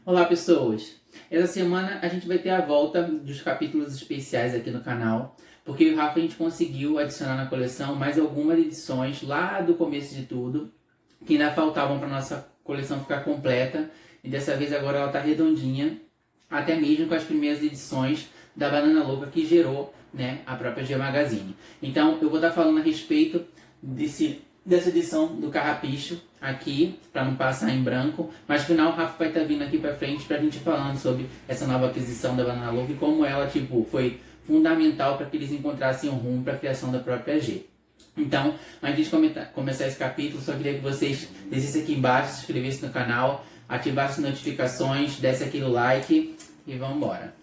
Olá, pessoas! Essa semana a gente vai ter a volta dos capítulos especiais aqui no canal, porque eu e o Rafa a gente conseguiu adicionar na coleção mais algumas edições lá do começo de tudo, que ainda faltavam para nossa coleção ficar completa, e dessa vez agora ela está redondinha, até mesmo com as primeiras edições da Banana Louca que gerou, né, a própria G Magazine. Então eu vou estar falando a respeito dessa edição do Carrapicho aqui, para não passar em branco, mas no final o Rafa vai estar vindo aqui para frente para a gente falando sobre essa nova aquisição da Banana Louca e como ela foi fundamental para que eles encontrassem um rumo para a criação da própria G. Então, antes de começar esse capítulo, só queria que vocês descessem aqui embaixo, se inscrevessem no canal, ativassem as notificações, dessem aquele like e vamos embora.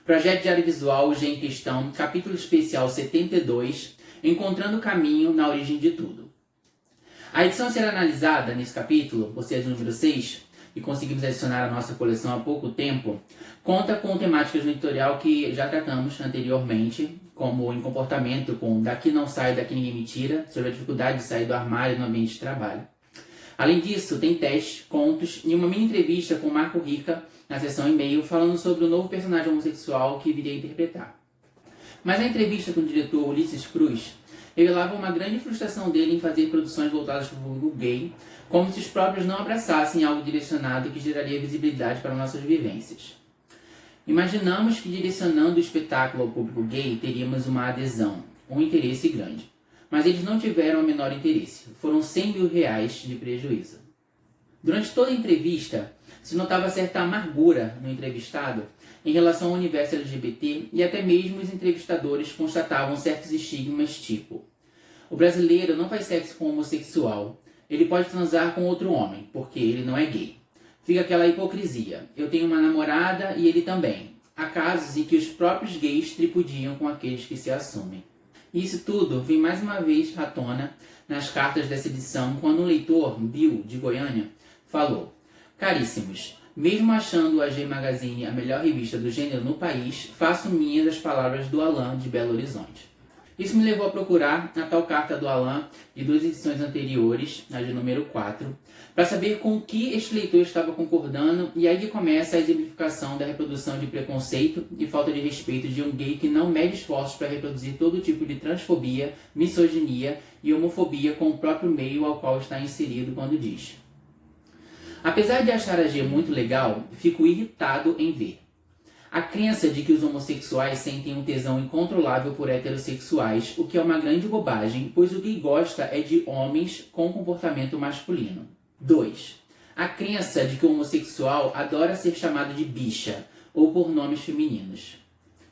Projeto Diário Visual, G em Questão, capítulo especial 72, Encontrando o Caminho na Origem de Tudo. A edição a ser analisada nesse capítulo, ou seja, número 6, que conseguimos adicionar à nossa coleção há pouco tempo, conta com temáticas no editorial que já tratamos anteriormente, como em comportamento com Daqui Não Sai, Daqui Ninguém Me Tira, sobre a dificuldade de sair do armário no ambiente de trabalho. Além disso, tem testes, contos e uma mini entrevista com Marco Rica na seção e-mail falando sobre o novo personagem homossexual que viria a interpretar. Mas a entrevista com o diretor Ulisses Cruz revelava uma grande frustração dele em fazer produções voltadas para o público gay, como se os próprios não abraçassem algo direcionado que geraria visibilidade para nossas vivências. Imaginamos que direcionando o espetáculo ao público gay teríamos uma adesão, um interesse grande. Mas eles não tiveram o menor interesse. Foram 100 mil reais de prejuízo. Durante toda a entrevista, se notava certa amargura no entrevistado em relação ao universo LGBT e até mesmo os entrevistadores constatavam certos estigmas tipo: o brasileiro não faz sexo com homossexual, ele pode transar com outro homem, porque ele não é gay. Fica aquela hipocrisia: eu tenho uma namorada e ele também. Há casos em que os próprios gays tripudiam com aqueles que se assumem. Isso tudo vem mais uma vez à tona nas cartas dessa edição, quando um leitor, Bill, de Goiânia, falou: caríssimos, mesmo achando a G Magazine a melhor revista do gênero no país, faço minhas as palavras do Alan de Belo Horizonte. Isso me levou a procurar a tal carta do Alan de 2 edições anteriores, a de número 4, para saber com o que este leitor estava concordando, e aí que começa a exemplificação da reprodução de preconceito e falta de respeito de um gay que não mede esforços para reproduzir todo tipo de transfobia, misoginia e homofobia com o próprio meio ao qual está inserido quando diz: apesar de achar a G muito legal, fico irritado em ver a crença de que os homossexuais sentem um tesão incontrolável por heterossexuais, o que é uma grande bobagem, pois o que gosta é de homens com comportamento masculino. 2. A crença de que o homossexual adora ser chamado de bicha, ou por nomes femininos.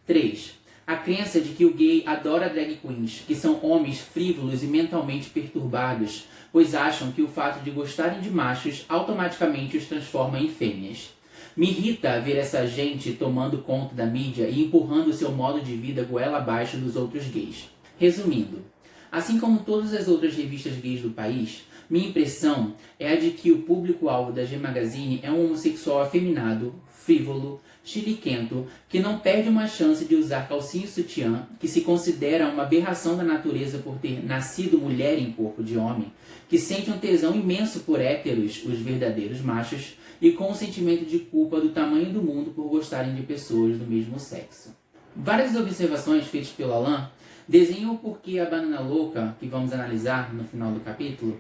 3. A crença de que o gay adora drag queens, que são homens frívolos e mentalmente perturbados, pois acham que o fato de gostarem de machos automaticamente os transforma em fêmeas. Me irrita ver essa gente tomando conta da mídia e empurrando seu modo de vida goela abaixo dos outros gays. Resumindo, assim como todas as outras revistas gays do país, minha impressão é a de que o público-alvo da G Magazine é um homossexual afeminado, frívolo, chiliquento, que não perde uma chance de usar calcinha e sutiã, que se considera uma aberração da natureza por ter nascido mulher em corpo de homem, que sente um tesão imenso por héteros, os verdadeiros machos, e com um sentimento de culpa do tamanho do mundo por gostarem de pessoas do mesmo sexo. Várias observações feitas pelo Alan desenham o porquê a Banana Louca, que vamos analisar no final do capítulo,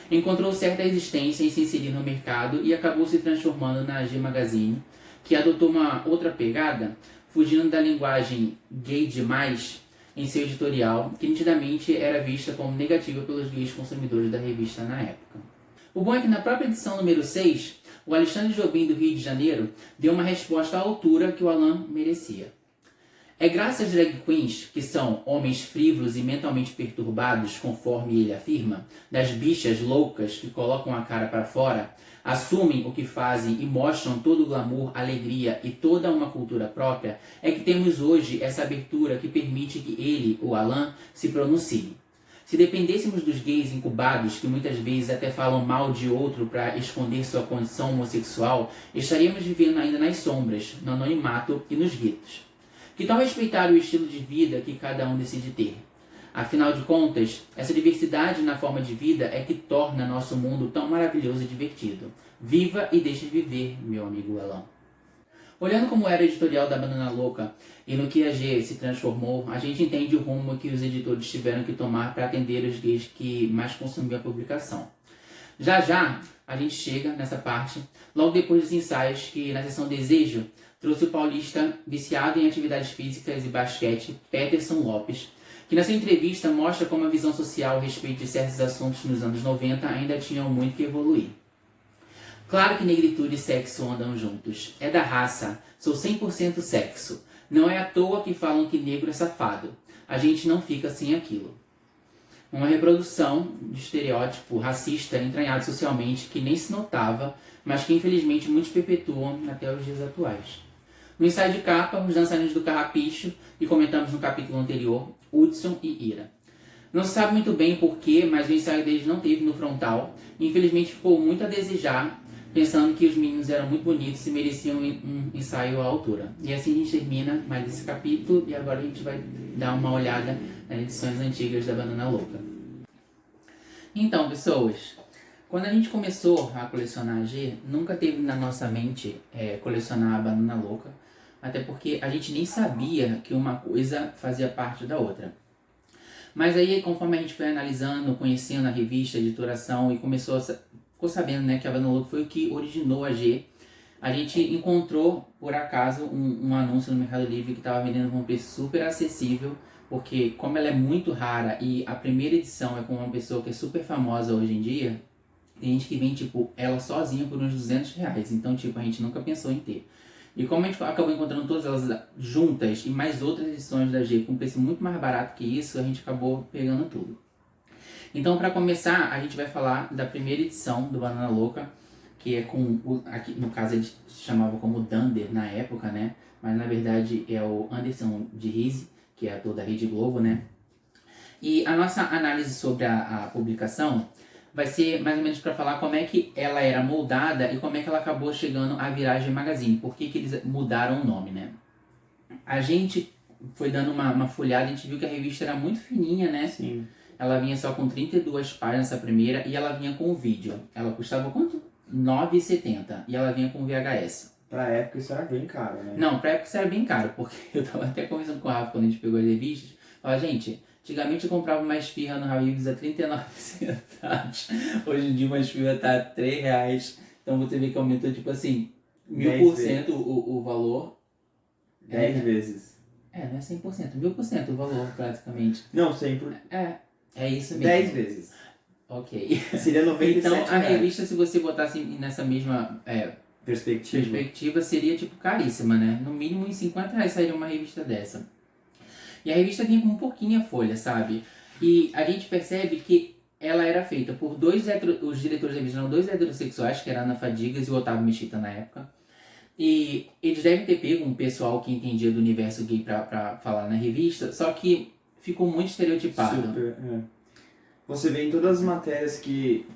encontrou certa resistência em se inserir no mercado e acabou se transformando na G Magazine, que adotou uma outra pegada, fugindo da linguagem gay demais em seu editorial, que nitidamente era vista como negativa pelos gays consumidores da revista na época. O bom é que na própria edição número 6, o Alexandre Jobim do Rio de Janeiro deu uma resposta à altura que o Alan merecia. É graças às drag queens, que são homens frívolos e mentalmente perturbados, conforme ele afirma, das bichas loucas que colocam a cara para fora, assumem o que fazem e mostram todo o glamour, alegria e toda uma cultura própria, é que temos hoje essa abertura que permite que ele, o Alan, se pronuncie. Se dependêssemos dos gays incubados, que muitas vezes até falam mal de outro para esconder sua condição homossexual, estaríamos vivendo ainda nas sombras, no anonimato e nos guetos. Que tal respeitar o estilo de vida que cada um decide ter? Afinal de contas, essa diversidade na forma de vida é que torna nosso mundo tão maravilhoso e divertido. Viva e deixe de viver, meu amigo Elan. Olhando como era o editorial da Banana Louca e no que a G se transformou, a gente entende o rumo que os editores tiveram que tomar para atender os gays que mais consumiam a publicação. Já já, a gente chega nessa parte, logo depois dos ensaios que, na sessão Desejo, trouxe o paulista viciado em atividades físicas e basquete, Peterson Lopes, que na sua entrevista mostra como a visão social a respeito de certos assuntos nos anos 90 ainda tinham muito que evoluir. Claro que negritude e sexo andam juntos. É da raça. Sou 100% sexo. Não é à toa que falam que negro é safado. A gente não fica sem aquilo. Uma reprodução de estereótipo racista entranhado socialmente que nem se notava, mas que infelizmente muitos perpetuam até os dias atuais. No ensaio de capa, os dançarinos do Carrapicho, que comentamos no capítulo anterior, Hudson e Ira. Não se sabe muito bem porquê, mas o ensaio deles não teve no frontal, e infelizmente ficou muito a desejar, pensando que os meninos eram muito bonitos e mereciam um ensaio à altura. E assim a gente termina mais esse capítulo, e agora a gente vai dar uma olhada nas edições antigas da Banana Louca. Então, pessoas, quando a gente começou a colecionar a G, nunca teve na nossa mente colecionar a Banana Louca, até porque a gente nem sabia que uma coisa fazia parte da outra. Mas aí, conforme a gente foi analisando, conhecendo a revista, a editoração e ficou sabendo, né, que a Banana Louca foi o que originou a G, a gente encontrou, por acaso, um anúncio no Mercado Livre que estava vendendo por um preço super acessível, porque como ela é muito rara e a primeira edição é com uma pessoa que é super famosa hoje em dia, tem gente que vende, tipo, ela sozinha por uns R$200. Então, tipo, a gente nunca pensou em ter. E como a gente acabou encontrando todas elas juntas e mais outras edições da G com um preço muito mais barato que isso, a gente acabou pegando tudo. Então, para começar, a gente vai falar da primeira edição do Banana Louca, que é com, aqui no caso ele se chamava como Dunder na época, né? Mas na verdade é o Anderson de Rize, que é ator da Rede Globo, né? E a nossa análise sobre a publicação vai ser mais ou menos para falar como é que ela era moldada e como é que ela acabou chegando à Viragem Magazine. Por que eles mudaram o nome, né? A gente foi dando uma folhada, a gente viu que a revista era muito fininha, né? Sim. Ela vinha só com 32 páginas, essa primeira, e ela vinha com vídeo. Ela custava quanto? R$9,70. E ela vinha com VHS. Pra época isso era bem caro, né? Não, pra época isso era bem caro, porque eu tava até conversando com o Rafa quando a gente pegou as revistas. Falei, gente, antigamente eu comprava uma esfirra no Habib's a 39 centavos. Hoje em dia uma esfirra tá a R$3. Então você vê que aumentou tipo assim, 1000% o valor. 10 vezes. Não é 100%, 1000% o valor praticamente. Não, 100%. É isso mesmo. 10 vezes. Ok. Seria 97 Então a revista, se você botasse nessa mesma perspectiva, seria tipo caríssima, né? No mínimo em R$50 sairia uma revista dessa. E a revista vinha com um pouquinho a folha, sabe? E a gente percebe que ela era feita por os diretores da revista eram dois heterossexuais, que era a Ana Fadigas e o Otávio Mesquita na época. E eles devem ter pego um pessoal que entendia do universo gay pra falar na revista, só que ficou muito estereotipado. Super, Você vê em todas as matérias que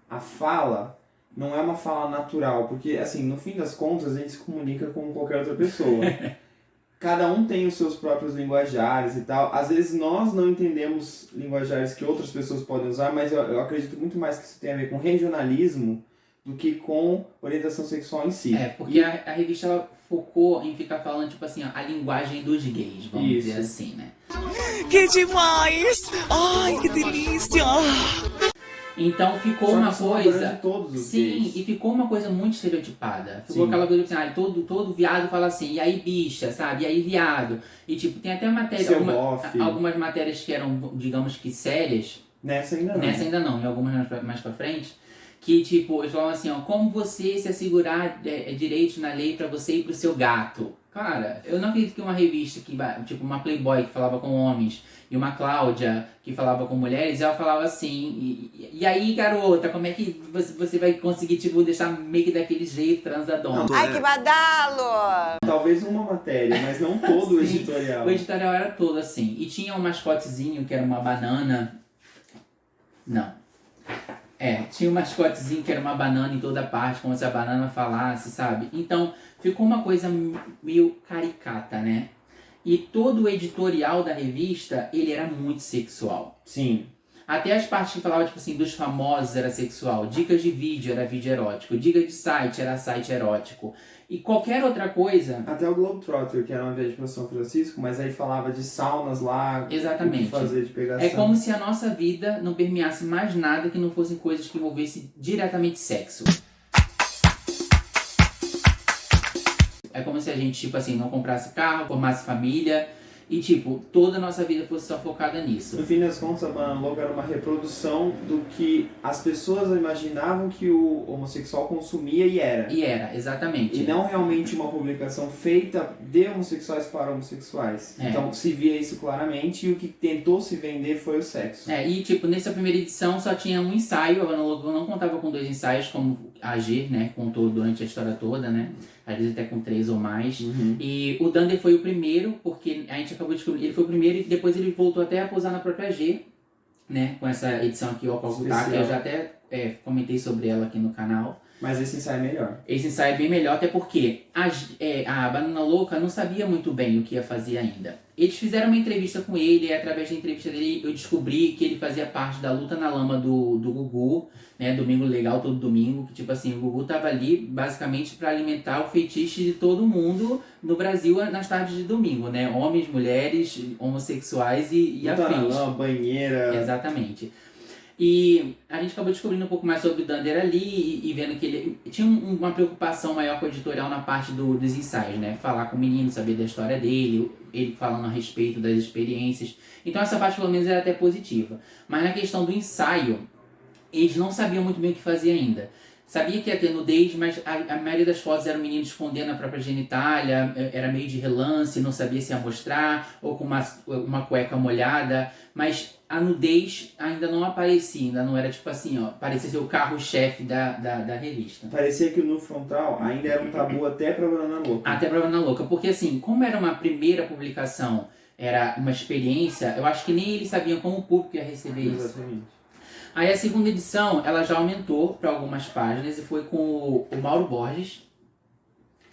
a fala não é uma fala natural, porque assim, no fim das contas a gente se comunica com qualquer outra pessoa. Cada um tem os seus próprios linguajares e tal. Às vezes nós não entendemos linguajares que outras pessoas podem usar, mas eu acredito muito mais que isso tem a ver com regionalismo do que com orientação sexual em si. Porque a revista ela focou em ficar falando, tipo assim, ó, a linguagem dos gays, vamos dizer assim, né? Que demais! Ai, que delícia! Então ficou uma coisa... De todos os sim, gays. e ficou uma coisa muito estereotipada. Ficou Sim. aquela coisa assim, todo viado fala assim, e aí bicha, sabe? E aí viado. E tipo, tem até matéria, algumas matérias que eram, digamos que sérias. Nessa ainda não. Nessa ainda não, em algumas mais pra frente. Que tipo, eles falam assim, ó, como você se assegurar direitos na lei pra você e pro seu gato. Cara, eu não acredito que uma revista, tipo uma Playboy que falava com homens e uma Cláudia que falava com mulheres, ela falava assim, e aí garota, como é que você vai conseguir tipo, deixar meio que daquele jeito transadona? Ai, que badalo! Talvez uma matéria, mas não todo o editorial. O editorial era todo assim, e tinha um mascotezinho que era uma banana, tinha um mascotezinho que era uma banana em toda parte, como se a banana falasse, sabe? Então, ficou uma coisa meio caricata, né? E todo o editorial da revista, ele era muito sexual. Sim. Até as partes que falavam, tipo assim, dos famosos era sexual. Dicas de vídeo era vídeo erótico. Dica de site era site erótico. E qualquer outra coisa... Até o Globetrotter, que era uma viagem para São Francisco, mas aí falava de saunas lá, Exatamente. o que fazer de pegação. É como se a nossa vida não permeasse mais nada que não fossem coisas que envolvessem diretamente sexo. É como se a gente, tipo assim, não comprasse carro, formasse família e, tipo, toda a nossa vida fosse só focada nisso. No fim das contas, a Banana Louca era uma reprodução do que as pessoas imaginavam que o homossexual consumia e era. E era, exatamente. E não realmente uma publicação feita de homossexuais para homossexuais. É. Então se via isso claramente e o que tentou se vender foi o sexo. E tipo, nessa primeira edição só tinha um ensaio, a Banana Louca não contava com 2 ensaios, como a G, né, contou durante a história toda, né? Às vezes até com 3 ou mais. E o Dunder foi o primeiro, porque a gente acabou de descobrir, ele foi o primeiro e depois ele voltou até a posar na própria G, né? Com essa edição aqui, o Calcutá, que eu já até comentei sobre ela aqui no canal. Mas esse ensaio é melhor. Esse ensaio é bem melhor, até porque a Banana Louca não sabia muito bem o que ia fazer ainda. Eles fizeram uma entrevista com ele, e através da entrevista dele eu descobri que ele fazia parte da Luta na Lama do Gugu, né? Domingo Legal todo domingo, que tipo assim, o Gugu tava ali basicamente para alimentar o feitiço de todo mundo no Brasil nas tardes de domingo, né? Homens, mulheres, homossexuais e Luta na afins. lama, banheira. Exatamente. E a gente acabou descobrindo um pouco mais sobre o Dunder ali e vendo que ele tinha uma preocupação maior com o editorial na parte dos ensaios, né? Falar com o menino, saber da história dele, ele falando a respeito das experiências. Então essa parte pelo menos era até positiva. Mas na questão do ensaio, eles não sabiam muito bem o que fazer ainda. Sabia que ia ter nudez, mas a maioria das fotos era o menino escondendo a própria genitália, era meio de relance, não sabia se ia mostrar, ou com uma cueca molhada, mas a nudez ainda não aparecia, ainda não era tipo assim, ó, parecia ser o carro-chefe da revista. Parecia que no frontal ainda era um tabu até pra Banana Louca. Até pra Banana Louca, porque assim, como era uma primeira publicação, era uma experiência, eu acho que nem eles sabiam como o público ia receber isso. Exatamente. Aí a segunda edição, ela já aumentou para algumas páginas e foi com o Mauro Borges.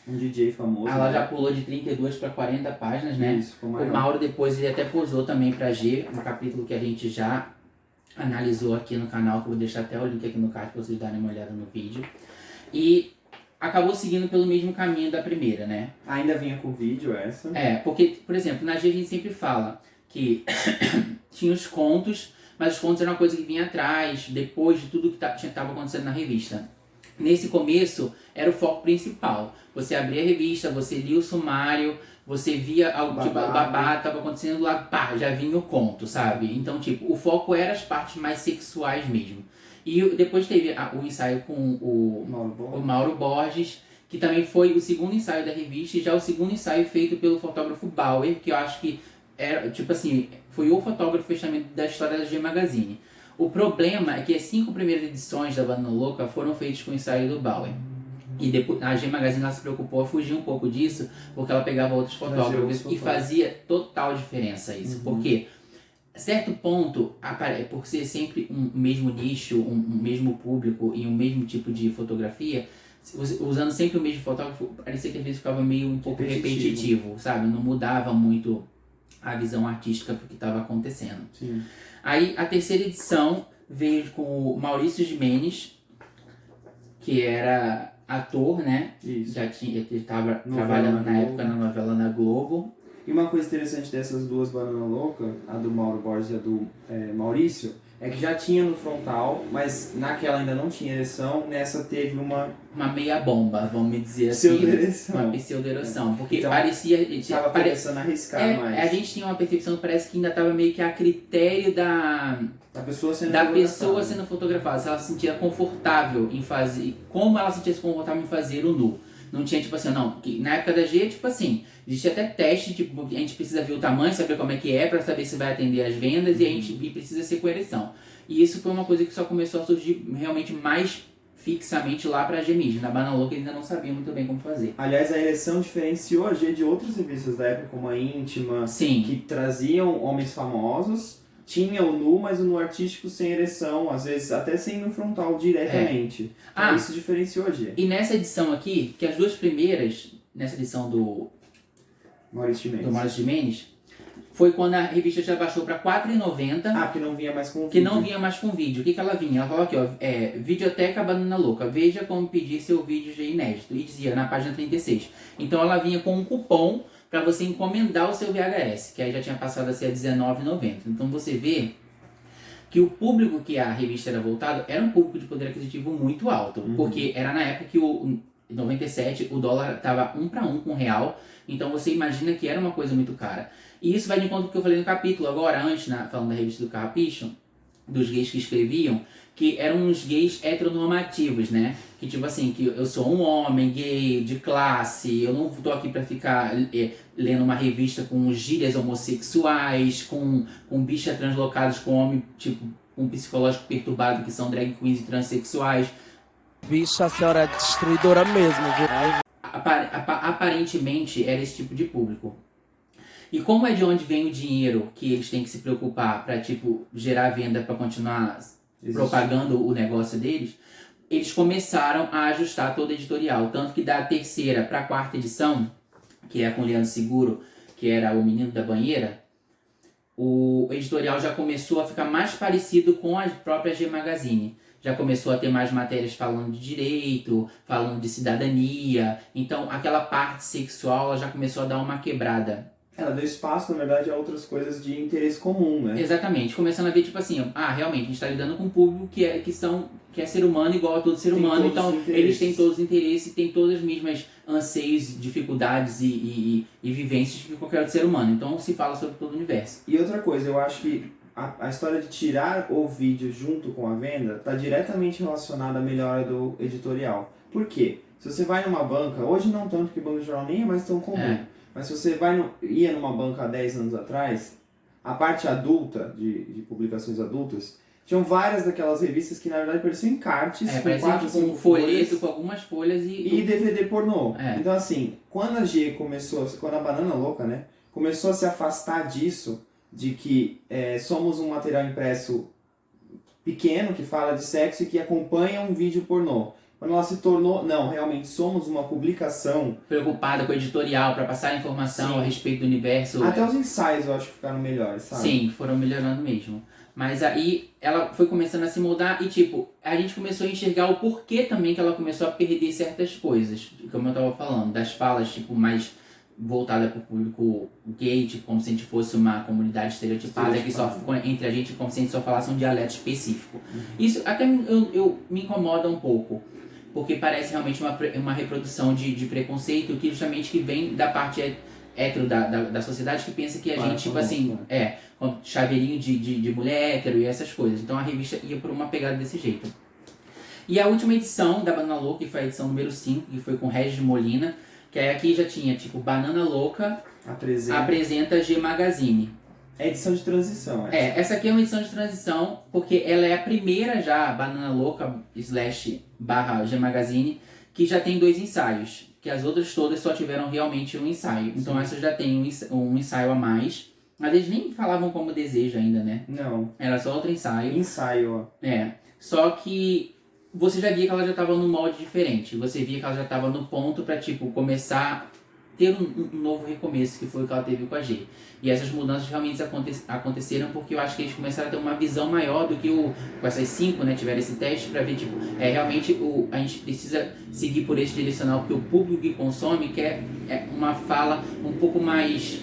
Um DJ famoso. Ela né? já pulou de 32 para 40 páginas, né? Isso, ficou O maior. Mauro depois ele até posou também para G, um capítulo que a gente já analisou aqui no canal, que eu vou deixar até o link aqui no card para vocês darem uma olhada no vídeo. E acabou seguindo pelo mesmo caminho da primeira, né? Ainda vinha com vídeo essa. Porque, por exemplo, na G a gente sempre fala que tinha os contos, mas os contos eram uma coisa que vinha atrás, depois de tudo que estava acontecendo na revista. Nesse começo, era o foco principal. Você abria a revista, você lia o sumário, você via algo tipo, o babá estava acontecendo lá, pá, já vinha o conto, sabe? Então, tipo, o foco era as partes mais sexuais mesmo. E depois teve o ensaio com o Mauro Borges, que também foi o segundo ensaio da revista, e já o segundo ensaio feito pelo fotógrafo Bauer, que eu acho que era, tipo assim, foi o fotógrafo fechamento da história da G Magazine. O problema é que as 5 primeiras edições da Banana Louca foram feitas com o ensaio do Bauer. E depois a G Magazine ela se preocupou a fugir um pouco disso, porque ela pegava outros fotógrafos e fazia total diferença isso. Porque, a certo ponto, por ser sempre um mesmo nicho, um mesmo público e um mesmo tipo de fotografia, usando sempre o mesmo fotógrafo, parecia que às vezes ficava meio um pouco repetitivo, sabe? Não mudava muito a visão artística do que estava acontecendo. Sim. Aí a terceira edição veio com o Maurício Gimenez, que era ator, né? Isso. Já estava trabalhando na época na novela na Globo. E uma coisa interessante dessas duas Banana Louca, a do Mauro Borges e a do Maurício, é que já tinha no frontal, mas naquela ainda não tinha ereção, nessa teve uma meia bomba, vamos dizer assim. pseudo-ereção. Uma pseudo-ereção. Porque Então, parecia... Estava começando a arriscar mais. A gente tinha uma percepção que parece que ainda estava meio que a critério da pessoa sendo fotografada. Se ela se sentia confortável em fazer... Como ela se sentia confortável em fazer o nu. Não tinha, tipo assim, não. Na época da G, tipo assim, existe até teste, tipo, a gente precisa ver o tamanho, saber como é que é, pra saber se vai atender as vendas, e a gente precisa ser com ereção. E isso foi uma coisa que só começou a surgir realmente mais fixamente lá pra G mesmo. Na Banana Louca ainda não sabia muito bem como fazer. Aliás, a ereção diferenciou a G de outras revistas da época, como a Íntima, Sim. que traziam homens famosos. Tinha o nu, mas o nu artístico sem ereção, às vezes até sem no frontal diretamente. Então isso diferenciou a G. E nessa edição aqui, que as duas primeiras, nessa edição do Maurício do Mendes. Maurício Gimenez, foi quando a revista já baixou para R$ 4,90. Ah, porque não vinha mais com Que não vinha mais com vídeo. O que ela vinha? Ela falou aqui, ó, Videoteca Banana Louca, veja como pedir seu vídeo de inédito. E dizia na página 36. Então ela vinha com um cupom para você encomendar o seu VHS, que aí já tinha passado a ser R$19,90. Então você vê que o público que a revista era voltado era um público de poder aquisitivo muito alto. Porque era na época que em 97 o dólar estava 1 para 1 com o real. Então você imagina que era uma coisa muito cara. E isso vai de encontro com o que eu falei no capítulo agora, antes, falando da revista do Carrapicho, dos gays que escreviam, que eram uns gays heteronormativos, né? Que tipo assim, que eu sou um homem gay, de classe, eu não tô aqui pra ficar lendo uma revista com gírias homossexuais, com bichas translocadas com homem, tipo, com psicológico perturbado, que são drag queens e transexuais. Bicha, a senhora é destruidora mesmo, viu? Aparentemente era esse tipo de público. E como é de onde vem o dinheiro que eles têm que se preocupar para tipo gerar venda para continuar propagando o negócio deles, eles começaram a ajustar todo o editorial, tanto que da terceira para a quarta edição, que é com o Leandro Seguro, que era o menino da banheira, o editorial já começou a ficar mais parecido com a própria G Magazine. Já começou a ter mais matérias falando de direito, falando de cidadania. Então, aquela parte sexual ela já começou a dar uma quebrada. Ela deu espaço, na verdade, a outras coisas de interesse comum, né? Exatamente. Começando a ver, tipo assim, realmente, a gente está lidando com um público que é ser humano igual a todo ser humano. Então, eles têm todos os interesses, têm todas as mesmas anseios, dificuldades e vivências que qualquer outro ser humano. Então, se fala sobre todo o universo. E outra coisa, eu acho que a história de tirar o vídeo junto com a venda está diretamente relacionada à melhora do editorial. Por quê? Se você vai numa banca, hoje não tanto, porque banco de jornal nem é mais tão comum, mas se você ia numa banca há 10 anos atrás, a parte adulta, de publicações adultas, tinham várias daquelas revistas que na verdade pareciam encartes, com 4 ou 5 um folheto com algumas folhas e DVD pornô. Então assim, quando a G começou, quando a Banana Louca, né, começou a se afastar disso, de que somos um material impresso pequeno que fala de sexo e que acompanha um vídeo pornô. Quando ela se tornou, não, realmente somos uma publicação preocupada com o editorial para passar informação Sim. a respeito do universo. Até os ensaios eu acho que ficaram melhores, sabe? Sim, foram melhorando mesmo. Mas aí ela foi começando a se mudar e tipo, a gente começou a enxergar o porquê também que ela começou a perder certas coisas. Como eu tava falando, das falas tipo mais voltada para o público gay, tipo, como se a gente fosse uma comunidade estereotipada que só ficou entre a gente como se a gente só falasse um dialeto específico. Isso até eu me incomoda um pouco, porque parece realmente uma reprodução de preconceito que justamente que vem da parte hétero da sociedade, que pensa que a gente, tipo assim, com chaveirinho de mulher hétero e essas coisas. Então a revista ia por uma pegada desse jeito. E a última edição da Banana Louca, que foi a edição número 5, que foi com Regis Molina, que aí aqui já tinha, tipo, Banana Louca apresenta G Magazine. É edição de transição, essa aqui é uma edição de transição, porque ela é a primeira já, Banana Louca /G Magazine, que já tem 2 ensaios, que as outras todas só tiveram realmente um ensaio. Então essa já tem um ensaio a mais. Mas eles nem falavam como desejo ainda, né? Não. Era só outro ensaio. Ensaio, ó. Só que você já via que ela já estava num molde diferente. Você via que ela já estava no ponto para tipo, começar a ter um novo recomeço, que foi o que ela teve com a G. E essas mudanças realmente aconteceram porque eu acho que eles começaram a ter uma visão maior do que com essas 5, né, tiveram esse teste para ver, tipo, realmente a gente precisa seguir por esse direcional, porque o público que consome quer uma fala um pouco mais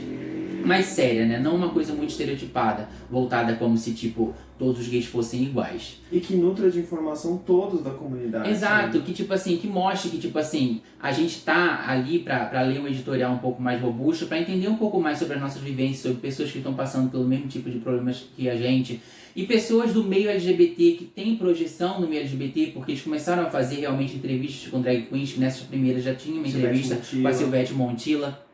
séria, né? Não uma coisa muito estereotipada, voltada como se, tipo, todos os gays fossem iguais. E que nutra de informação todos da comunidade. Exato, né? que tipo assim, que mostre que tipo assim, a gente tá ali pra ler um editorial um pouco mais robusto, pra entender um pouco mais sobre as nossas vivências, sobre pessoas que estão passando pelo mesmo tipo de problemas que a gente, e pessoas do meio LGBT que tem projeção no meio LGBT, porque eles começaram a fazer realmente entrevistas com drag queens, que nessas primeiras já tinha uma entrevista com a Silvete Montilla.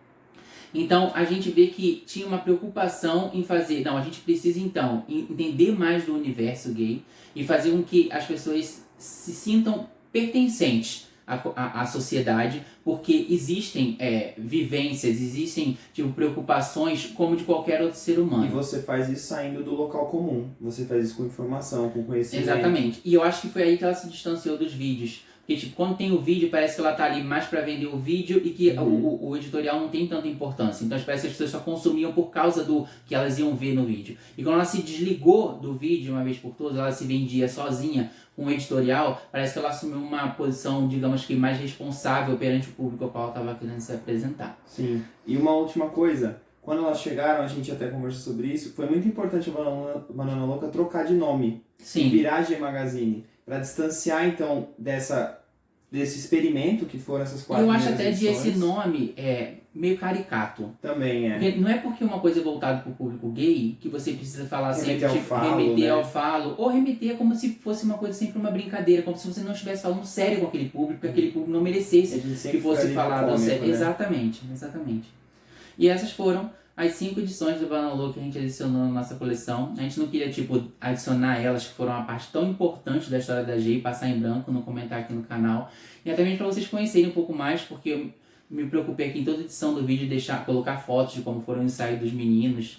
Então, a gente vê que tinha uma preocupação em fazer... Não, a gente precisa, então, entender mais do universo gay e fazer com que as pessoas se sintam pertencentes à sociedade, porque existem vivências, existem tipo, preocupações como de qualquer outro ser humano. E você faz isso saindo do local comum. Você faz isso com informação, com conhecimento. Exatamente. E eu acho que foi aí que ela se distanciou dos vídeos. Porque, tipo, quando tem o vídeo, parece que ela tá ali mais pra vender o vídeo e que o editorial não tem tanta importância. Então, parece que as pessoas só consumiam por causa do que elas iam ver no vídeo. E quando ela se desligou do vídeo, uma vez por todas, ela se vendia sozinha com o editorial, parece que ela assumiu uma posição, digamos que mais responsável perante o público ao qual ela estava querendo se apresentar. Sim. E uma última coisa, quando elas chegaram, a gente até conversou sobre isso, foi muito importante a Banana Louca trocar de nome. Sim. Virar G Magazine. Para distanciar, então, desse experimento que foram essas 4 Eu acho até de edições. esse nome meio caricato. Também é. Porque não é porque uma coisa é voltada para o público gay que você precisa falar Remeter sempre, ao tipo, falo, remeter né? ao falo, ou remeter como se fosse uma coisa sempre uma brincadeira, como se você não estivesse falando sério com aquele público, porque aquele público não A merecesse gente sempre que fosse fica ali no falado cômico, sério. né? Exatamente. E essas foram as 5 edições do Banana Louca que a gente adicionou na nossa coleção. A gente não queria, tipo, adicionar elas, que foram uma parte tão importante da história da G, e passar em branco, não comentar aqui no canal. E até mesmo para vocês conhecerem um pouco mais, porque eu me preocupei aqui em toda edição do vídeo colocar fotos de como foram o ensaio dos meninos.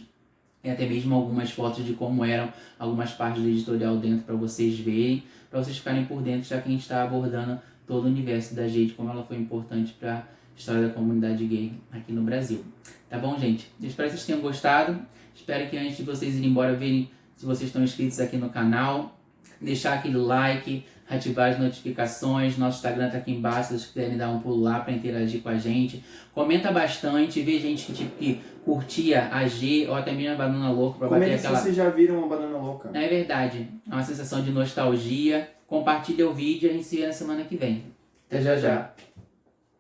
E até mesmo algumas fotos de como eram algumas partes do editorial dentro para vocês verem, para vocês ficarem por dentro, já que a gente está abordando todo o universo da G, de como ela foi importante para a história da comunidade gay aqui no Brasil. Tá bom, gente? Eu espero que vocês tenham gostado. Espero que antes de vocês irem embora, verem se vocês estão inscritos aqui no canal. Deixar aquele like, ativar as notificações. Nosso Instagram tá aqui embaixo, se vocês quiserem dar um pulo lá para interagir com a gente. Comenta bastante, vê gente que curtia a G ou até mesmo a Banana Louca para bater Comenta aquela... se vocês já viram uma Banana Louca. É verdade, é uma sensação de nostalgia. Compartilha o vídeo e a gente se vê na semana que vem. Até já.